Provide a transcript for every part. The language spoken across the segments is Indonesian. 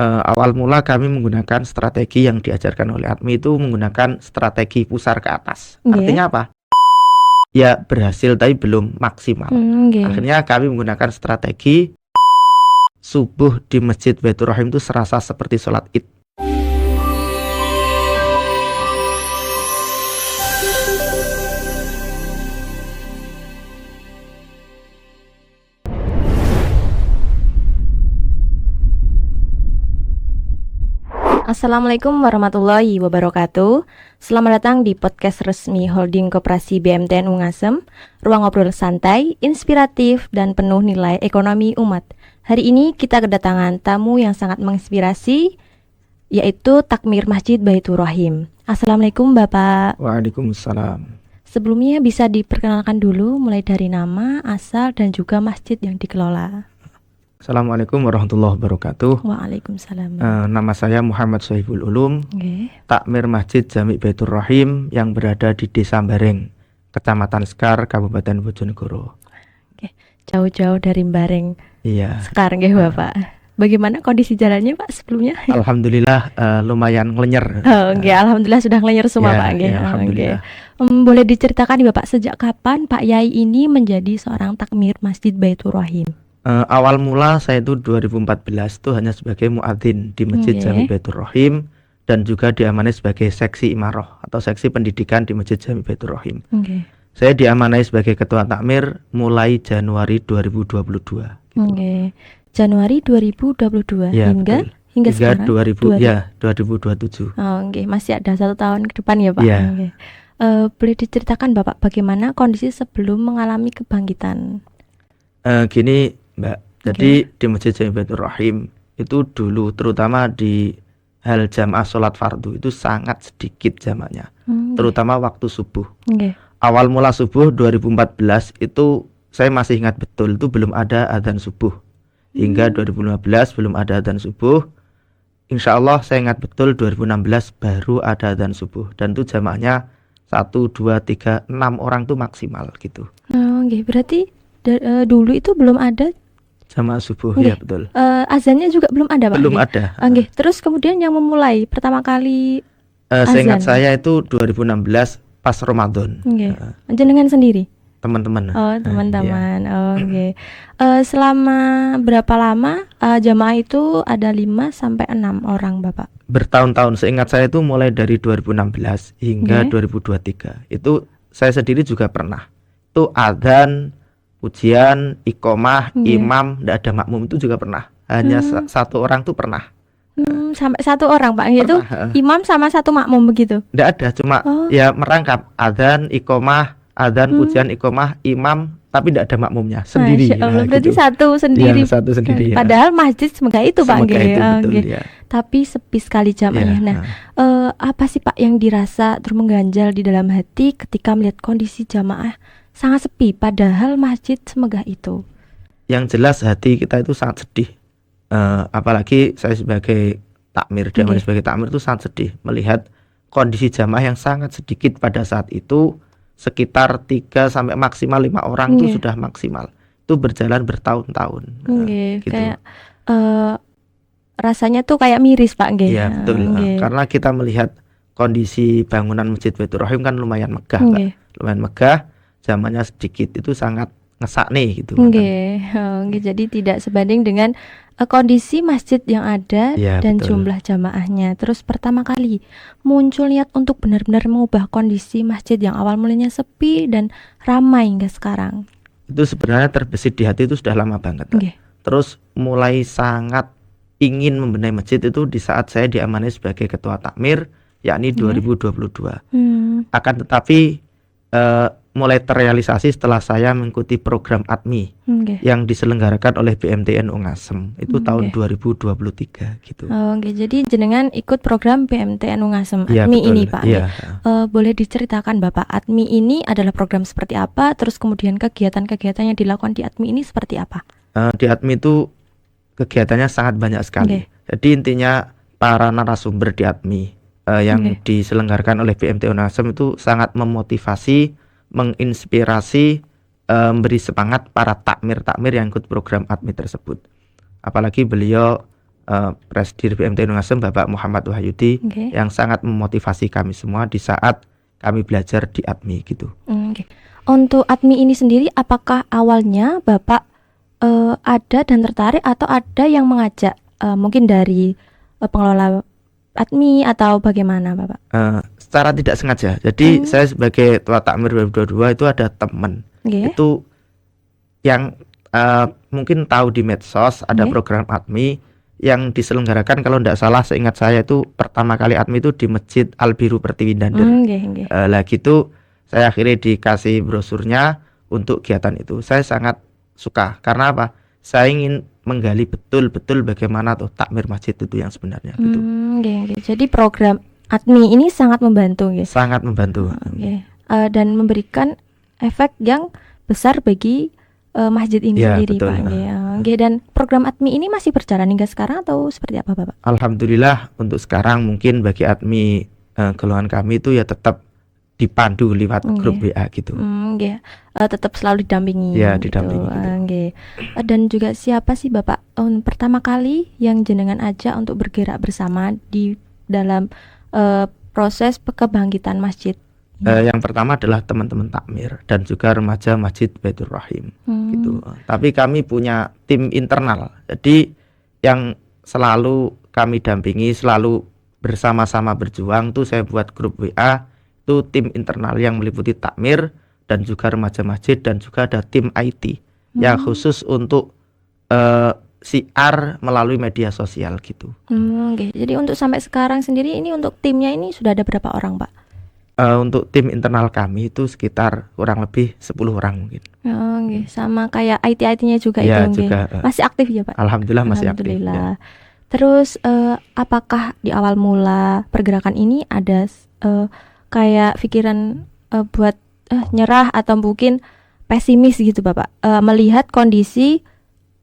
Awal mula kami menggunakan strategi yang diajarkan oleh ADMI itu menggunakan strategi pusar ke atas. Nggih. Artinya apa? Ya berhasil tapi belum maksimal. Nggih. Akhirnya kami menggunakan strategi subuh di Masjid Baitur Rahim itu serasa seperti sholat Id. Assalamualaikum warahmatullahi wabarakatuh. Selamat datang di podcast resmi Holding Koperasi BMTN Ungasem, ruang ngobrol santai, inspiratif, dan penuh nilai ekonomi umat. Hari ini kita kedatangan tamu yang sangat menginspirasi, yaitu Takmir Masjid Baitur Rahim. Assalamualaikum Bapak. Waalaikumsalam. Sebelumnya bisa diperkenalkan dulu mulai dari nama, asal, dan juga masjid yang dikelola. Assalamualaikum warahmatullahi wabarakatuh. Waalaikumsalam. Nama saya Muhammad Sohibul Ulum, Takmir Masjid Jami Baitur Rahim yang berada di Desa Bareng, Kecamatan Sekar, Kabupaten Bojonegoro. Jauh-jauh dari Bareng. Iya. Sekar nggih Bapak. Bagaimana kondisi jalannya Pak sebelumnya? Alhamdulillah lumayan ngelenyer. Oh, alhamdulillah sudah ngelenyer semua Pak. Alhamdulillah. Boleh diceritakan Bapak sejak kapan Pak Yai ini menjadi seorang takmir Masjid Baitur Rahim? Awal mula saya itu 2014 itu hanya sebagai muadzin di Masjid Jami Baitur Rahim dan juga diamanai sebagai seksi imaroh atau seksi pendidikan di Masjid Jami Baitur Rahim. Saya diamanai sebagai ketua takmir mulai Januari 2022. Januari 2022 ya, hingga sekarang 2027. Masih ada 1 tahun ke depan ya Pak. Boleh diceritakan Bapak bagaimana kondisi sebelum mengalami kebangkitan? Gini Mbak, jadi di Masjid Jami Baitur Rahim itu dulu terutama di hal jamaah sholat fardu itu sangat sedikit jamaknya, terutama waktu subuh. Awal mula subuh 2014 itu saya masih ingat betul, itu belum ada adzan subuh. Hingga 2015 belum ada adzan subuh. Insya Allah saya ingat betul 2016 baru ada adzan subuh. Dan itu jamaahnya 1, 2, 3, 6 orang tuh maksimal gitu. Berarti dulu itu belum ada jamaah subuh. Ya betul. Azannya juga belum ada Pak? Belum ada. Terus kemudian yang memulai pertama kali seingat saya itu 2016 pas Ramadan. Jenengan sendiri? Teman-teman. Teman-teman. Selama berapa lama jamaah itu ada 5 sampai 6 orang Bapak? Bertahun-tahun. Seingat saya itu mulai dari 2016 hingga 2023. Itu saya sendiri juga pernah. Itu adzan, ujian, iqomah, imam, tidak ada makmum itu juga pernah. Hanya 1 orang tuh pernah. Sampai 1 orang Pak, itu imam sama 1 makmum begitu? Tidak ada, cuma ya merangkap adzan, iqomah, adzan, ujian, iqomah, imam, tapi tidak ada makmumnya sendiri. Berarti gitu. Satu sendiri. Satu sendiri. Padahal masjid semoga itu Pak. Betul, Tapi sepi sekali jamaahnya. Apa sih Pak yang dirasa terus mengganjal di dalam hati ketika melihat kondisi jamaah sangat sepi padahal masjid semegah itu? Yang jelas hati kita itu sangat sedih. Apalagi saya sebagai takmir, sebagai takmir itu sangat sedih melihat kondisi jamaah yang sangat sedikit pada saat itu, sekitar 3 sampai maksimal 5 orang itu sudah maksimal. Itu berjalan bertahun-tahun. Gitu. Kayak rasanya tuh kayak miris Pak. Iya betul. Karena kita melihat kondisi bangunan Masjid Baitur Rahim kan lumayan megah, lumayan megah. Zamannya sedikit itu sangat ngesak nih gitu. Jadi tidak sebanding dengan kondisi masjid yang ada dan jumlah jamaahnya. Terus pertama kali muncul niat untuk benar-benar mengubah kondisi masjid yang awal mulanya sepi dan ramai hingga sekarang. Itu sebenarnya terbesit di hati itu sudah lama banget. Terus mulai sangat ingin membenahi masjid itu di saat saya diamanai sebagai ketua takmir, yakni 2022. Akan tetapi mulai terrealisasi setelah saya mengikuti program ADMI yang diselenggarakan oleh BMTN Ungasem itu tahun 2023 gitu. Jadi jenengan ikut program BMTN Ungasem ADMI ini Pak. Boleh diceritakan Bapak, ADMI ini adalah program seperti apa? Terus kemudian kegiatan-kegiatan yang dilakukan di ADMI ini seperti apa? Di ADMI itu kegiatannya sangat banyak sekali. Jadi intinya para narasumber di ADMI yang diselenggarakan oleh BMTN Ungasem itu sangat memotivasi, menginspirasi, memberi semangat para takmir-takmir yang ikut program ADMI tersebut. Apalagi beliau Presdir BMTN Ungasem Bapak Muhammad Wahyudi yang sangat memotivasi kami semua di saat kami belajar di ADMI gitu. Untuk ADMI ini sendiri, apakah awalnya Bapak ada dan tertarik atau ada yang mengajak mungkin dari pengelola ADMI atau bagaimana Bapak? Secara tidak sengaja. Jadi saya sebagai Ketua Takmir 2022 itu ada teman itu yang mungkin tahu di medsos ada program ADMI yang diselenggarakan, kalau tidak salah seingat saya itu pertama kali ADMI itu di Masjid Al Biru Pertiwi Dander. Lah gitu saya akhirnya dikasih brosurnya untuk kegiatan itu. Saya sangat suka karena apa? Saya ingin menggali betul-betul bagaimana tuh takmir masjid itu yang sebenarnya gitu. Jadi program ADMI ini sangat membantu Sangat membantu. Dan memberikan efek yang besar bagi masjid ini sendiri, betul. Pak. Dan program ADMI ini masih berjalan hingga sekarang atau seperti apa, Bapak? Alhamdulillah untuk sekarang mungkin bagi ADMI golongan kami itu ya tetap dipandu lewat grup WA gitu. Tetap selalu didampingi. Didampingi. Gitu. Dan juga siapa sih Bapak pertama kali yang jenengan ajak untuk bergerak bersama di dalam proses kebangkitan masjid? Yang pertama adalah teman-teman takmir dan juga remaja Masjid Baitur Rahim gitu. Tapi kami punya tim internal. Jadi yang selalu kami dampingi, selalu bersama-sama berjuang tuh saya buat grup WA, itu tim internal yang meliputi takmir dan juga remaja masjid dan juga ada tim IT yang khusus untuk siar melalui media sosial gitu. Jadi untuk sampai sekarang sendiri ini untuk timnya ini sudah ada berapa orang, Pak? Untuk tim internal kami itu sekitar kurang lebih 10 orang mungkin. Sama kayak IT-nya juga itu juga, masih aktif ya Pak? Alhamdulillah masih aktif. Terus apakah di awal mula pergerakan ini ada kayak pikiran buat nyerah atau mungkin pesimis gitu Bapak, melihat kondisi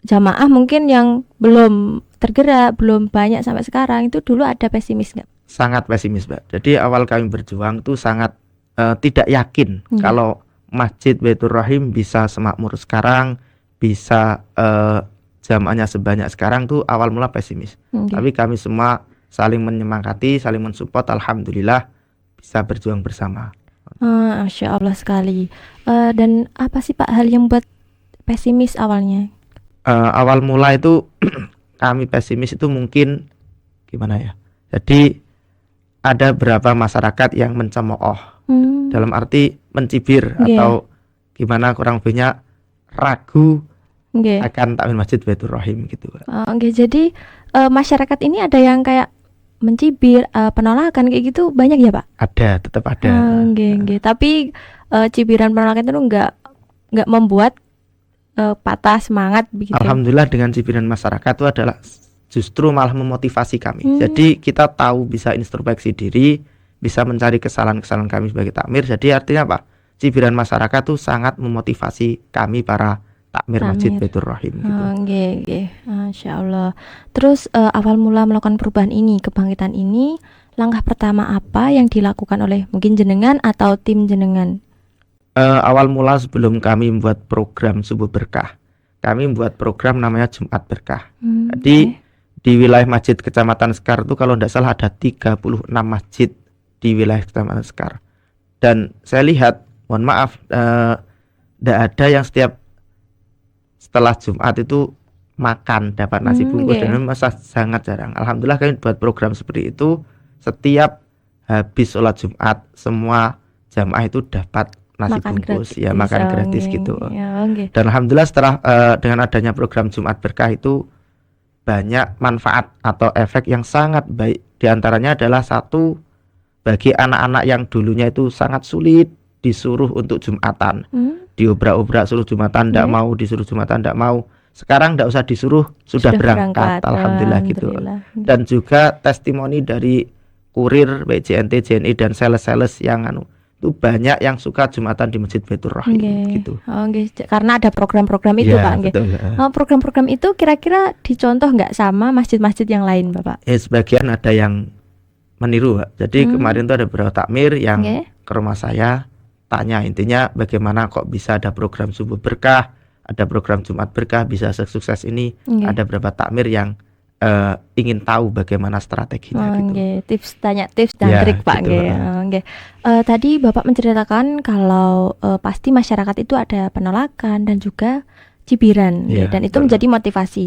jamaah mungkin yang belum tergerak, belum banyak sampai sekarang, itu dulu ada pesimis nggak? Sangat pesimis, Mbak. Jadi awal kami berjuang tuh sangat tidak yakin kalau Masjid Baitur Rahim bisa semakmur sekarang, bisa jamaahnya sebanyak sekarang, tuh awal mula pesimis. Tapi kami semua saling menyemangati, saling mensupport, alhamdulillah bisa berjuang bersama. Masya Allah sekali. Dan apa sih Pak hal yang buat pesimis awalnya? Awal mula itu kami pesimis itu mungkin gimana ya? Jadi ada beberapa masyarakat yang mencemooh, dalam arti mencibir atau gimana kurang lebihnya ragu akan takmir Masjid Baitur Rahim gitu. Jadi masyarakat ini ada yang kayak mencibir, penolakan kayak gitu banyak ya Pak? Ada, tetap ada. Tapi cibiran penolakan itu nggak membuat patah semangat begitu. Alhamdulillah dengan cibiran masyarakat itu adalah justru malah memotivasi kami. Jadi kita tahu bisa introspeksi diri, bisa mencari kesalahan-kesalahan kami sebagai takmir. Jadi artinya apa? Cibiran masyarakat tuh sangat memotivasi kami para takmir Masjid Baitur Rahim gitu. Masya Allah. Terus awal mula melakukan perubahan ini, kebangkitan ini, langkah pertama apa yang dilakukan oleh mungkin jenengan atau tim jenengan? Awal mula sebelum kami membuat program Subuh Berkah, kami membuat program namanya Jumat Berkah. Jadi di wilayah masjid Kecamatan Sekar itu kalau tidak salah ada 36 masjid di wilayah Kecamatan Sekar. Dan saya lihat, mohon maaf, tidak ada yang setelah Jumat itu makan, dapat nasi bungkus, dan masa sangat jarang. Alhamdulillah kami buat program seperti itu. Setiap habis sholat Jumat, semua jamaah itu dapat nasi bungkus, makan gratis gitu. Dan alhamdulillah setelah dengan adanya program Jumat Berkah itu banyak manfaat atau efek yang sangat baik. Di antaranya adalah satu, bagi anak-anak yang dulunya itu sangat sulit disuruh untuk Jumatan, diobrak-obrak suruh Jumatan, tidak mau, disuruh Jumatan tidak mau. Sekarang tidak usah disuruh, sudah berangkat. Alhamdulillah gitu. Dan juga testimoni dari kurir BJNT, JNI dan sales-sales yang itu banyak yang suka Jumatan di Masjid Baitur Rahim gitu. Karena ada program-program itu Pak. Program-program itu kira-kira dicontoh nggak sama masjid-masjid yang lain Bapak? Sebagian ada yang meniru Pak. Jadi kemarin tuh ada beberapa takmir yang ke rumah saya tanya, intinya bagaimana kok bisa ada program Subuh Berkah, ada program Jumat Berkah bisa sukses ini. Ada beberapa takmir yang ingin tahu bagaimana strateginya gitu. Nggih, tips dan Ya, trik Pak gitu, nggih. Nggih. Tadi Bapak menceritakan kalau pasti masyarakat itu ada penolakan dan juga cibiran Iya, nggih, dan itu betul. menjadi motivasi.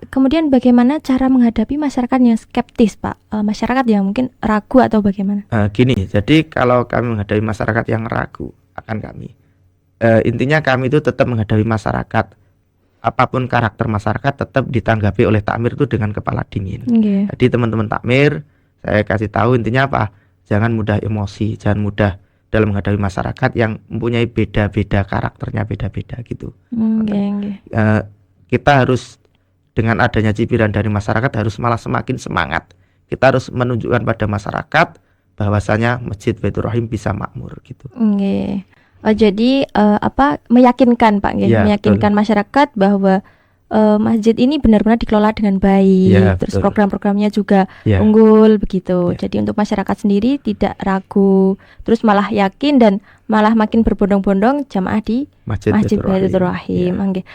Kemudian bagaimana cara menghadapi masyarakat yang skeptis, Pak? Masyarakat yang mungkin ragu atau bagaimana? Gini, jadi kalau kami menghadapi masyarakat yang ragu akan kami, intinya kami itu tetap menghadapi masyarakat, apapun karakter masyarakat tetap ditanggapi oleh takmir itu dengan kepala dingin. Nggih. Jadi teman-teman takmir, saya kasih tahu intinya apa? Jangan mudah emosi, jangan mudah dalam menghadapi masyarakat yang mempunyai beda-beda karakternya, beda-beda gitu. Nggih. Kita harus dengan adanya cibiran dari masyarakat harus malah semakin semangat. Kita harus menunjukkan pada masyarakat bahwasanya Masjid Baitur Rahim bisa makmur gitu. Nggih. Jadi meyakinkan Pak nggih, Ya, meyakinkan masyarakat bahwa masjid ini benar-benar dikelola dengan baik, Ya, terus betul. program-programnya juga Ya, unggul begitu. Ya. Jadi untuk masyarakat sendiri tidak ragu, terus malah yakin dan malah makin berbondong-bondong jamaah di Masjid Masjid Baitur Baitur Rahim. Rahim. Nggih.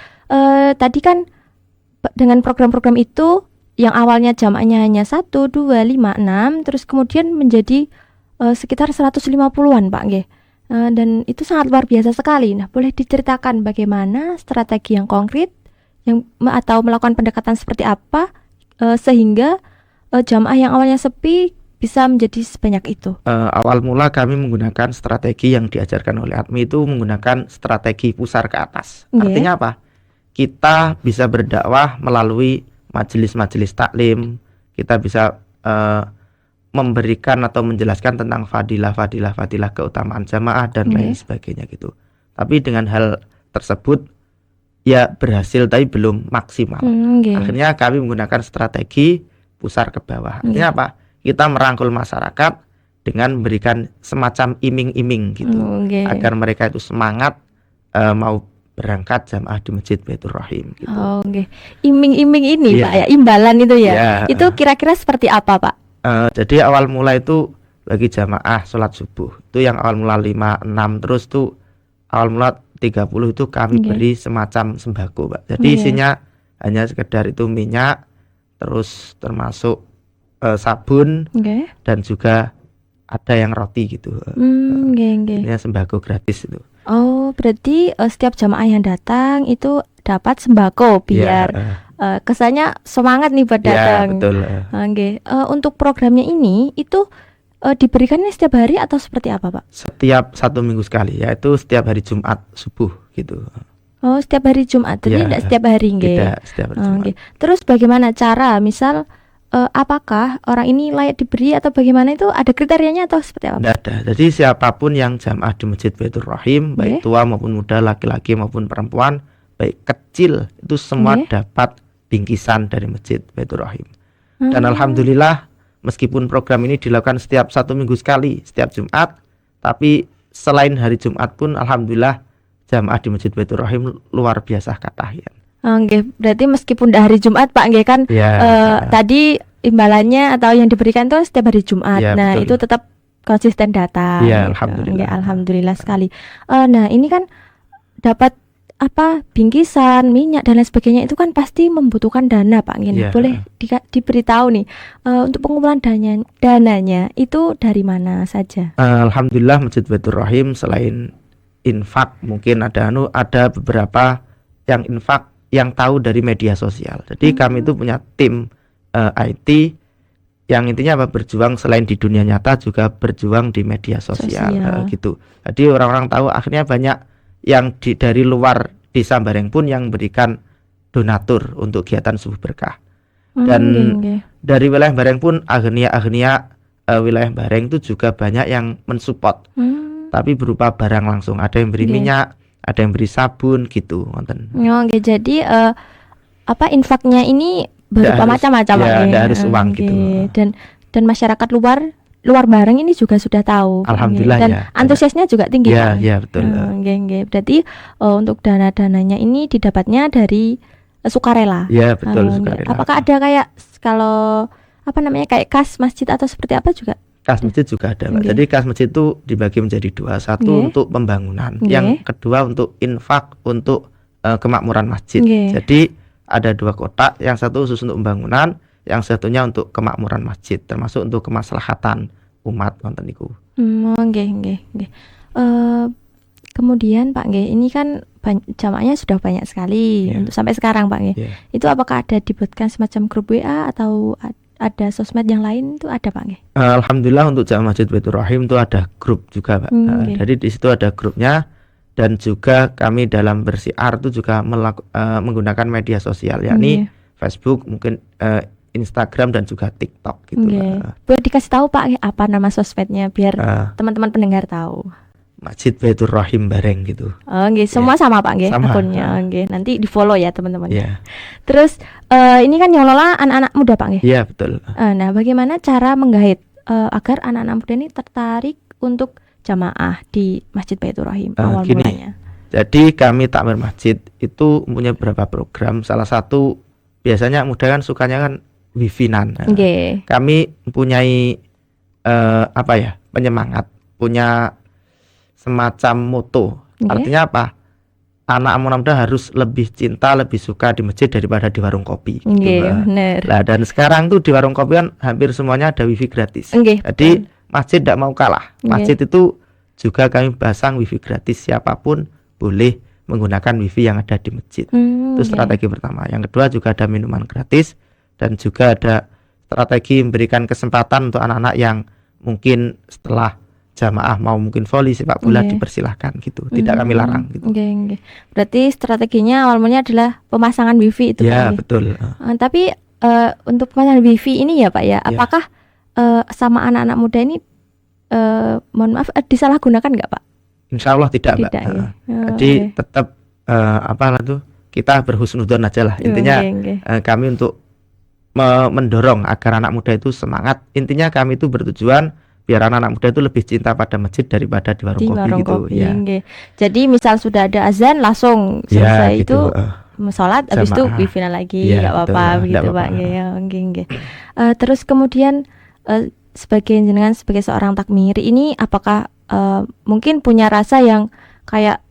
Tadi kan dengan program-program itu yang awalnya jamaahnya hanya 1, 2, 5, 6, terus kemudian menjadi sekitar 150-an Pak nggih. Dan itu sangat luar biasa sekali. Nah, boleh diceritakan bagaimana strategi yang konkret atau melakukan pendekatan seperti apa sehingga jamaah yang awalnya sepi bisa menjadi sebanyak itu? Awal mula kami menggunakan strategi yang diajarkan oleh ADMI itu menggunakan strategi pusar ke atas. Nggih. Artinya apa? Kita bisa berdakwah melalui majelis-majelis taklim. Kita bisa memberikan atau menjelaskan tentang fadilah keutamaan jamaah dan lain sebagainya gitu. Tapi dengan hal tersebut ya berhasil tapi belum maksimal. Akhirnya kami menggunakan strategi pusar ke bawah. Artinya apa? Kita merangkul masyarakat dengan memberikan semacam iming-iming gitu, agar mereka itu semangat mau berangkat jamaah di Masjid Baitur Rahim gitu. Iming-iming ini Pak ya, imbalan itu ya. Ya. Itu kira-kira seperti apa Pak? Jadi awal mula itu bagi jamaah sholat subuh itu yang awal mula 5, 6 terus tuh awal mula 30 itu kami beri semacam sembako Pak. Jadi isinya hanya sekedar itu minyak, terus termasuk sabun dan juga ada yang roti gitu. Ini sembako gratis itu. Oh, berarti setiap jamaah yang datang itu dapat sembako biar kesannya semangat nih buat datang. Ya, betul. Untuk programnya ini itu diberikannya setiap hari atau seperti apa Pak? Setiap 1 minggu sekali, yaitu setiap hari Jumat subuh gitu. Oh, setiap hari Jumat, jadi tidak setiap hari nggih. Tidak, setiap hari Jumat. Terus bagaimana cara, misal apakah orang ini layak diberi atau bagaimana, itu ada kriterianya atau seperti apa? Tidak ada. Jadi siapapun yang jamaah di Masjid Baitur Rahim, baik tua maupun muda, laki-laki maupun perempuan, baik kecil, itu semua dapat bingkisan dari Masjid Baitur Rahim. Dan alhamdulillah meskipun program ini dilakukan setiap 1 minggu sekali, setiap Jumat, tapi selain hari Jumat pun alhamdulillah jamaah di Masjid Baitur Rahim luar biasa katahian. Berarti meskipun hari Jumat Pak nggih kan tadi imbalannya atau yang diberikan itu setiap hari Jumat. Nah, betul. Itu tetap konsisten datang. Ya, alhamdulillah. Alhamdulillah sekali. Nah, ini kan dapat bingkisan, minyak dan lain sebagainya, itu kan pasti membutuhkan dana Pak nggih. Boleh diberitahu nih untuk pengumpulan dananya itu dari mana saja? Alhamdulillah Masjid Baitur Rahim selain infak, mungkin ada beberapa yang infak yang tahu dari media sosial. Jadi kami itu punya tim IT yang intinya berjuang selain di dunia nyata juga berjuang di media sosial. Gitu. Jadi orang-orang tahu, akhirnya banyak yang dari luar desa Bareng pun yang berikan donatur untuk kegiatan subuh berkah. Dan dari wilayah Bareng pun akhirnya wilayah Bareng itu juga banyak yang mensupport. Tapi berupa barang langsung, ada yang beri minyak, ada yang beri sabun gitu, ngonten. Jadi infaknya ini berupa macam-macam tidak harus uang gitu. Dan masyarakat luar Bareng ini juga sudah tahu. Alhamdulillah. Dan antusiasnya juga tinggi. Ya, betul. Berarti untuk dana-dananya ini didapatnya dari sukarela. Ya, betul, sukarela. Apakah ada kayak kalau kayak kas masjid atau seperti apa juga? Kas masjid juga ada, Mbak. Jadi kas masjid itu dibagi menjadi 2. Satu untuk pembangunan, yang kedua untuk infak untuk kemakmuran masjid. Jadi ada 2 kotak, yang satu khusus untuk pembangunan, yang satunya untuk kemakmuran masjid, termasuk untuk kemaslahatan umat wonten niku. Nggih. Kemudian Pak nggih, ini kan jamaahnya sudah banyak sekali untuk sampai sekarang Pak nggih. Itu apakah ada dibuatkan semacam grup WA atau ada sosmed yang lain itu ada Pak nggih? Alhamdulillah untuk Jamaah Masjid Baitur Rahim itu ada grup juga Pak. Jadi di situ ada grupnya, dan juga kami dalam bersiar itu juga menggunakan media sosial, yakni Facebook, mungkin Instagram dan juga TikTok gitu. Boleh dikasih tahu Pak apa nama sosmednya biar teman-teman pendengar tahu. Masjid Baitur Rahim bareng gitu. Semua sama Pak nggih akunnya. Nanti di-follow ya teman-teman. Terus ini kan yang lola anak-anak muda Pak nggih? Iya, betul. Nah, bagaimana cara menggait agar anak-anak muda ini tertarik untuk jamaah di Masjid Baitur Rahim awal mulanya? Jadi kami takmir masjid itu punya beberapa program. Salah satu biasanya muda kan sukanya kan wifi-nan. Kami mempunyai penyemangat, punya semacam moto. Artinya apa? Anak muda harus lebih cinta, lebih suka di masjid daripada di warung kopi. Bener. Nah, dan sekarang tuh di warung kopi kan hampir semuanya ada wifi gratis. Jadi masjid tidak mau kalah. Masjid itu juga kami pasang wifi gratis, siapapun boleh menggunakan wifi yang ada di masjid. Itu strategi pertama. Yang kedua juga ada minuman gratis, dan juga ada strategi memberikan kesempatan untuk anak-anak yang mungkin setelah jamaah mau mungkin voli, sepak bola, dipersilahkan gitu, tidak kami larang gitu. Berarti strateginya awalnya adalah pemasangan wifi itu ya Pak, betul. Tapi untuk pemasangan wifi ini ya Pak ya, apakah sama anak-anak muda ini mohon maaf disalahgunakan nggak Pak? Insya Allah tidak Mbak. Jadi tetap kita berhusnudzon aja lah intinya. Kami untuk mendorong agar anak muda itu semangat. Intinya kami itu bertujuan biar anak-anak muda itu lebih cinta pada masjid daripada di warung kopi gitu. Jadi misal sudah ada azan langsung selesai itu sholat, habis itu wifi lagi nggak apa-apa begitu Pak. Terus kemudian sebagai seorang takmir ini apakah mungkin punya rasa yang kayak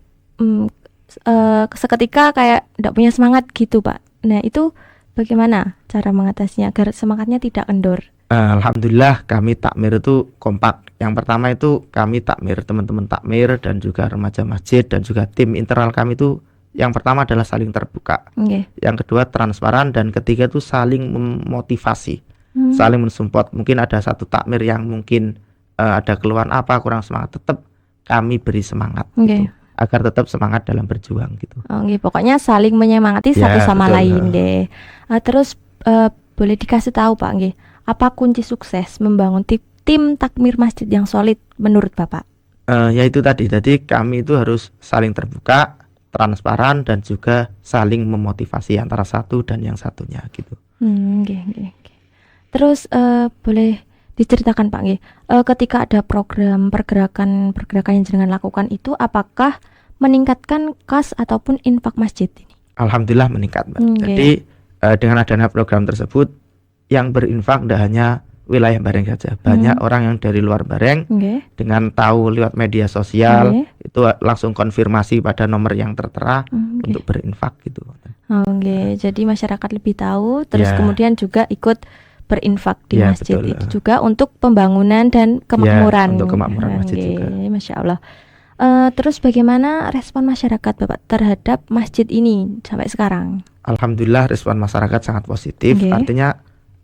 seketika kayak tidak punya semangat gitu Pak? Nah itu bagaimana cara mengatasinya agar semangatnya tidak kendor? Alhamdulillah kami takmir itu kompak. Yang pertama itu kami takmir, teman-teman takmir dan juga remaja masjid dan juga tim internal kami itu yang pertama adalah saling terbuka. Yang kedua transparan, dan ketiga itu saling memotivasi, saling mensupport. Mungkin ada satu takmir yang mungkin ada keluhan apa, kurang semangat, tetap kami beri semangat gitu, agar tetap semangat dalam berjuang gitu. Pokoknya saling menyemangati satu sama lain Terus boleh dikasih tahu Pak apa kunci sukses membangun tim takmir masjid yang solid menurut Bapak? Ya itu tadi, jadi kami itu harus saling terbuka, transparan, dan juga saling memotivasi antara satu dan yang satunya gitu. Terus boleh diceritakan Pak ketika ada program pergerakan yang jenengan lakukan itu apakah meningkatkan kas ataupun infak masjid ini? Alhamdulillah meningkat Mbak. Jadi dengan adanya program tersebut yang berinfak tidak hanya wilayah Bareng saja, banyak orang yang dari luar Bareng dengan tahu lewat media sosial itu langsung konfirmasi pada nomor yang tertera untuk berinfak gitu. Jadi masyarakat lebih tahu, terus kemudian juga ikut berinfak di masjid itu juga untuk pembangunan dan kemakmuran. Untuk kemakmuran masjid juga. Masya Allah. Terus bagaimana respon masyarakat Bapak terhadap masjid ini sampai sekarang? Alhamdulillah respon masyarakat sangat positif, artinya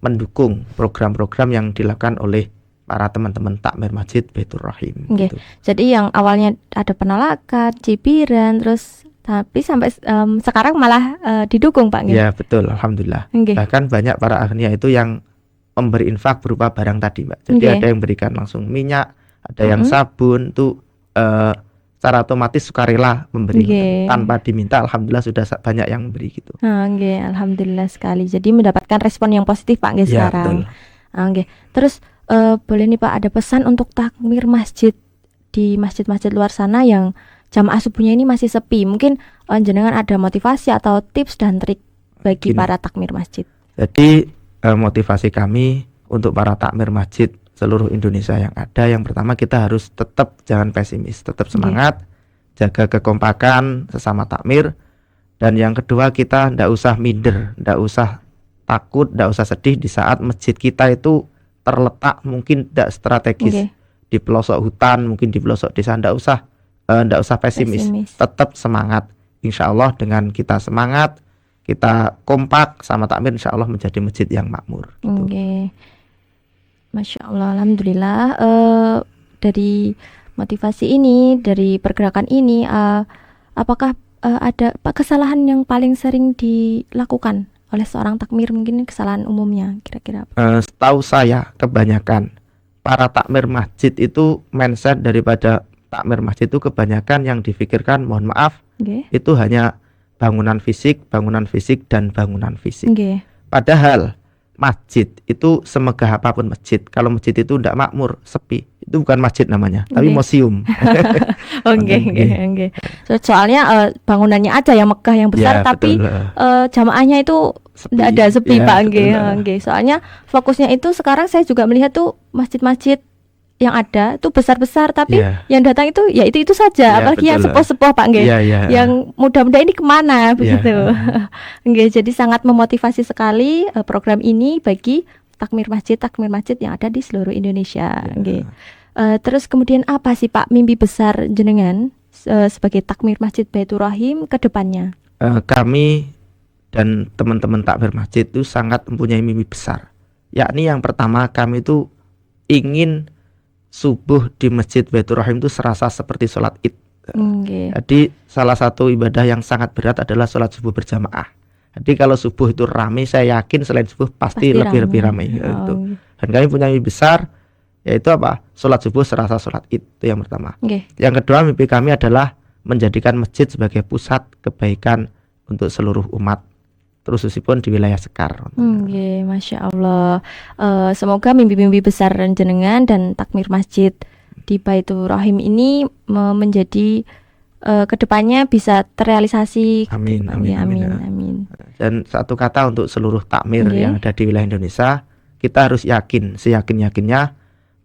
mendukung program-program yang dilakukan oleh para teman-teman takmir Masjid Baitur Rahim. Gitu. Jadi yang awalnya ada penolakan, cibiran, terus tapi sampai sekarang malah didukung Pak. Ya betul, alhamdulillah. Bahkan banyak para aghnia itu yang memberi infak berupa barang tadi Mbak. Jadi ada yang berikan langsung minyak, ada yang sabun, tuh secara otomatis sukarela memberi tanpa diminta. Alhamdulillah sudah banyak yang memberi gitu. Alhamdulillah sekali. Jadi mendapatkan respon yang positif Pak sekarang. Terus boleh nih Pak ada pesan untuk takmir masjid di masjid-masjid luar sana yang jamaah subuhnya ini masih sepi. Mungkin jenengan ada motivasi atau tips dan trik bagi para takmir masjid. Jadi motivasi kami untuk para takmir masjid seluruh Indonesia yang ada, yang pertama kita harus tetap jangan pesimis, tetap semangat, jaga kekompakan sesama takmir, Dan yang kedua, kita ndak usah minder, ndak usah takut, ndak usah sedih di saat masjid kita itu terletak mungkin tidak strategis di pelosok hutan, mungkin di pelosok desa. Ndak usah pesimis. Tetap semangat. Insya Allah dengan kita semangat, kita kompak sama takmir, insya Allah menjadi masjid yang makmur. Gitu. Masya Allah, alhamdulillah. Dari motivasi ini, dari pergerakan ini, apakah ada kesalahan yang paling sering dilakukan oleh seorang takmir, mungkin kesalahan umumnya kira-kira apa? Setahu saya kebanyakan para takmir masjid itu mindset daripada takmir masjid itu kebanyakan yang difikirkan, mohon maaf, itu hanya bangunan fisik dan bangunan fisik. Padahal masjid itu semegah apapun masjid, kalau masjid itu tidak makmur, sepi, itu bukan masjid namanya, tapi museum. Soalnya bangunannya aja yang megah, yang besar, ya, tapi jamaahnya itu tidak ada, sepi, ya, Pak. Soalnya fokusnya itu sekarang saya juga melihat tuh masjid-masjid yang ada tuh besar-besar, tapi yang datang itu ya itu saja, apalagi yang sepuh-sepuh, Pak. Yang muda-muda ini kemana begitu. Jadi sangat memotivasi sekali program ini bagi takmir masjid yang ada di seluruh Indonesia. Terus kemudian apa sih, Pak, mimpi besar jenengan sebagai takmir masjid Baitur Rahim ke depannya? Kami dan teman-teman takmir masjid itu sangat mempunyai mimpi besar. Yakni yang pertama, kami itu ingin subuh di Masjid Baitur Rahim itu serasa seperti sholat id. Jadi salah satu ibadah yang sangat berat adalah sholat subuh berjamaah. Jadi kalau subuh itu ramai, saya yakin selain subuh pasti lebih ramai. Dan kami punya mimpi besar, yaitu apa? Sholat subuh serasa sholat id, itu yang pertama. Yang kedua, mimpi kami adalah menjadikan masjid sebagai pusat kebaikan untuk seluruh umat, terusipun di wilayah Sekar. Masya Allah. Semoga mimpi-mimpi besar jenengan dan takmir masjid di Baitur Rahim ini menjadi kedepannya bisa terrealisasi. Amin. Dan satu kata untuk seluruh takmir yang ada di wilayah Indonesia, kita harus yakin, seyakin-yakinnya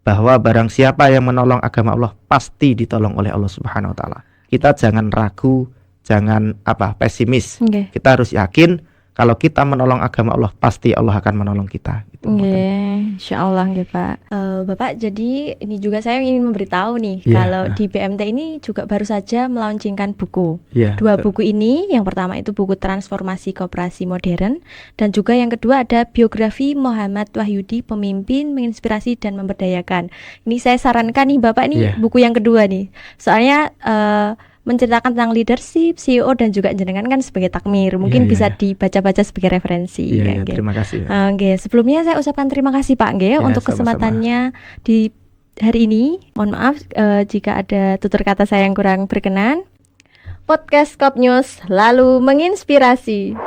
bahwa barang siapa yang menolong agama Allah pasti ditolong oleh Allah Subhanahu Wa Taala. Kita jangan ragu, jangan pesimis. Kita harus yakin kalau kita menolong agama Allah, pasti Allah akan menolong kita. Insya Allah, Pak. Bapak, jadi ini juga saya ingin memberitahu nih, kalau di BMT ini juga baru saja melaunchingkan buku. 2 buku ini, yang pertama itu buku Transformasi Koperasi Modern, dan juga yang kedua ada biografi Muhammad Wahyudi, Pemimpin, Menginspirasi dan Memberdayakan. Ini saya sarankan nih Bapak, nih buku yang kedua nih. Soalnya menceritakan tentang leadership, CEO dan juga jenengan kan sebagai takmir, mungkin bisa dibaca-baca sebagai referensi. Terima kasih. Sebelumnya saya ucapkan terima kasih, Pak, untuk kesempatannya di hari ini. Mohon maaf jika ada tutur kata saya yang kurang berkenan. Podcast Kop News selalu menginspirasi.